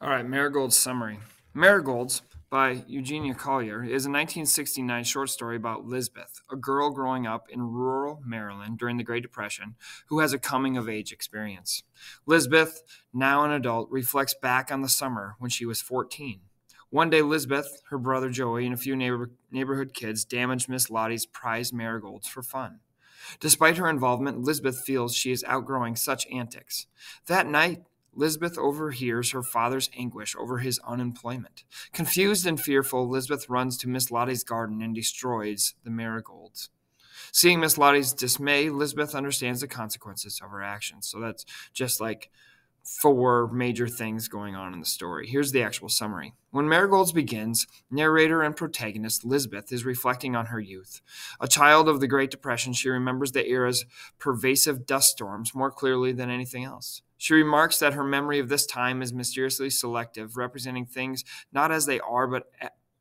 All right, Marigold's summary. Marigolds by Eugenia Collier is a 1969 short story about Lisbeth, a girl growing up in rural Maryland during the Great Depression who has a coming of age experience. Lisbeth, now an adult, reflects back on the summer when she was 14. One day, Lisbeth, her brother Joey, and a few neighborhood kids damaged Miss Lottie's prized marigolds for fun. Despite her involvement, Lisbeth feels she is outgrowing such antics. That night, Lisbeth overhears her father's anguish over his unemployment. Confused and fearful, Lisbeth runs to Miss Lottie's garden and destroys the marigolds. Seeing Miss Lottie's dismay, Lisbeth understands the consequences of her actions. So that's just like four major things going on in the story. Here's the actual summary. When Marigolds begins, narrator and protagonist Lisbeth is reflecting on her youth. A child of the Great Depression, she remembers the era's pervasive dust storms more clearly than anything else. She remarks that her memory of this time is mysteriously selective, representing things not as they are, but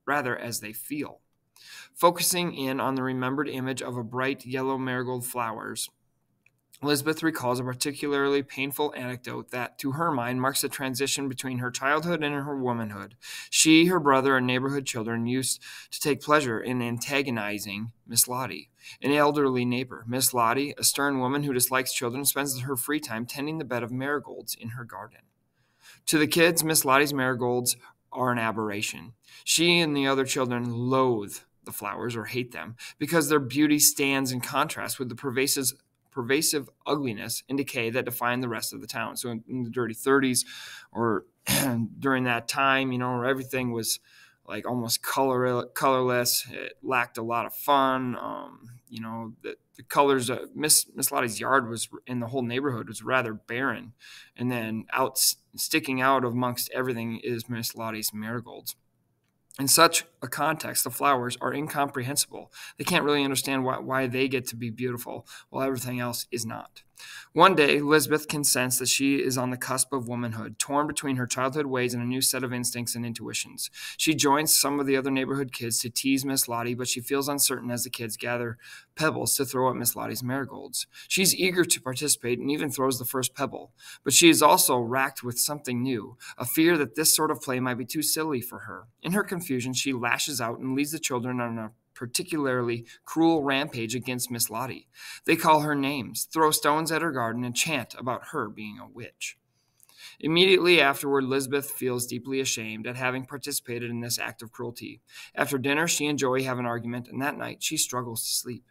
rather as they feel. Focusing in on the remembered image of a bright yellow marigold flowers, Lisbeth recalls a particularly painful anecdote that, to her mind, marks a transition between her childhood and her womanhood. She, her brother, and neighborhood children used to take pleasure in antagonizing Miss Lottie, an elderly neighbor. Miss Lottie, a stern woman who dislikes children, spends her free time tending the bed of marigolds in her garden. To the kids, Miss Lottie's marigolds are an aberration. She and the other children loathe the flowers or hate them because their beauty stands in contrast with the pervasive ugliness and decay that define the rest of the town. So in the dirty 30s or during that time, everything was like almost colorless. It lacked a lot of fun. The colors, Miss Lottie's yard was in the whole neighborhood was rather barren. And then sticking out amongst everything is Miss Lottie's marigolds. In such a context, the flowers are incomprehensible. They can't really understand why they get to be beautiful while everything else is not. One day, Lisbeth can sense that she is on the cusp of womanhood, torn between her childhood ways and a new set of instincts and intuitions. She joins some of the other neighborhood kids to tease Miss Lottie, but she feels uncertain as the kids gather pebbles to throw at Miss Lottie's marigolds. She's eager to participate and even throws the first pebble, but she is also racked with something new, a fear that this sort of play might be too silly for her. In her confusion, she lashes out and leads the children on a particularly cruel rampage against Miss Lottie. They call her names, throw stones at her garden, and chant about her being a witch. Immediately afterward, Lisbeth feels deeply ashamed at having participated in this act of cruelty. After dinner, she and Joey have an argument, and that night she struggles to sleep.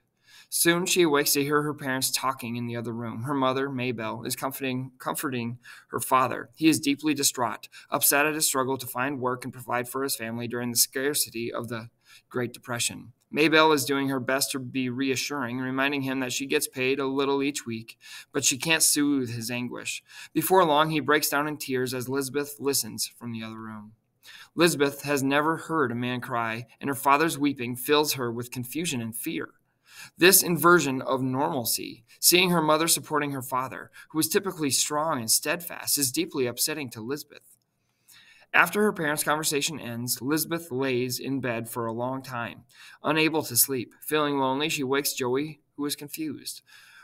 Soon she awakes to hear her parents talking in the other room. Her mother, Maybelle, is comforting her father. He is deeply distraught, upset at his struggle to find work and provide for his family during the scarcity of the Great Depression. Maybelle is doing her best to be reassuring, reminding him that she gets paid a little each week, but she can't soothe his anguish. Before long, he breaks down in tears as Lisbeth listens from the other room. Lisbeth has never heard a man cry, and her father's weeping fills her with confusion and fear. This inversion of normalcy, seeing her mother supporting her father, who is typically strong and steadfast, is deeply upsetting to Lisbeth. After her parents' conversation ends, Lisbeth lays in bed for a long time, unable to sleep. Feeling lonely, she wakes Joey, who is confused.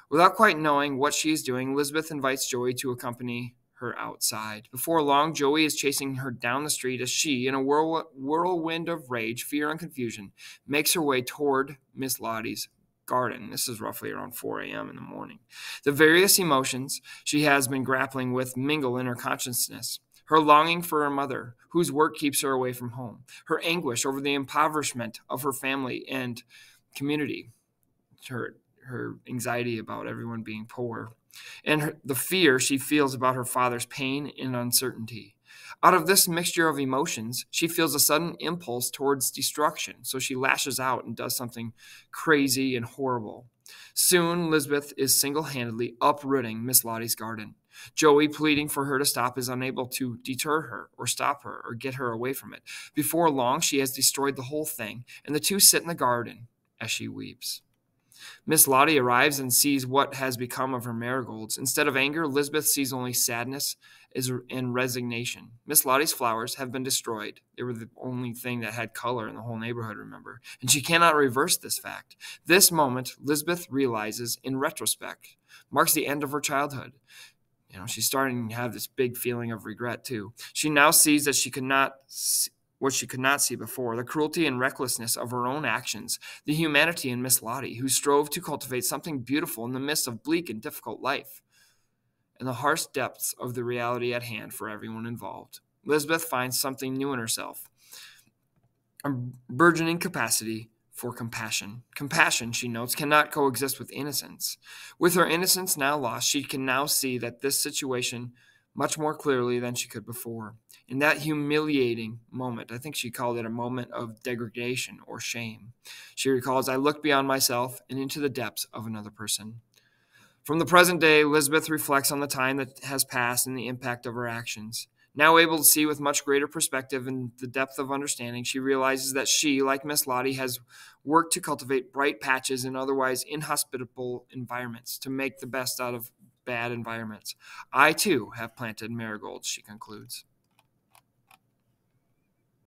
Without quite knowing what she is doing, Lisbeth invites Joey to accompany her outside. Before long, Joey is chasing her down the street as she, in a whirlwind of rage, fear, and confusion, makes her way toward Miss Lottie's garden. This is roughly around 4 a.m. in the morning. The various emotions she has been grappling with mingle in her consciousness. Her longing for her mother, whose work keeps her away from home. Her anguish over the impoverishment of her family and community. Her anxiety about everyone being poor. And the fear she feels about her father's pain and uncertainty. Out of this mixture of emotions, she feels a sudden impulse towards destruction, so she lashes out and does something crazy and horrible. Soon, Lisbeth is single-handedly uprooting Miss Lottie's garden. Joey, pleading for her to stop, is unable to deter her or stop her or get her away from it. Before long, she has destroyed the whole thing, and the two sit in the garden as she weeps. Miss Lottie arrives and sees what has become of her marigolds. Instead of anger, Lisbeth sees only sadness and resignation. Miss Lottie's flowers have been destroyed. They were the only thing that had color in the whole neighborhood, remember? And she cannot reverse this fact. This moment, Lisbeth realizes, in retrospect, marks the end of her childhood. She's starting to have this big feeling of regret too. She now sees that she could not see what she could not see before, the cruelty and recklessness of her own actions, the humanity in Miss Lottie, who strove to cultivate something beautiful in the midst of bleak and difficult life, and the harsh depths of the reality at hand for everyone involved. Lisbeth finds something new in herself, a burgeoning capacity for compassion. Compassion, she notes, cannot coexist with innocence. With her innocence now lost, she can now see that this situation much more clearly than she could before. In that humiliating moment, I think she called it a moment of degradation or shame, she recalls, I looked beyond myself and into the depths of another person. From the present day, Elizabeth reflects on the time that has passed and the impact of her actions. Now able to see with much greater perspective and the depth of understanding, she realizes that she, like Miss Lottie, has worked to cultivate bright patches in otherwise inhospitable environments, to make the best out of bad environments. I, too, have planted marigolds, she concludes.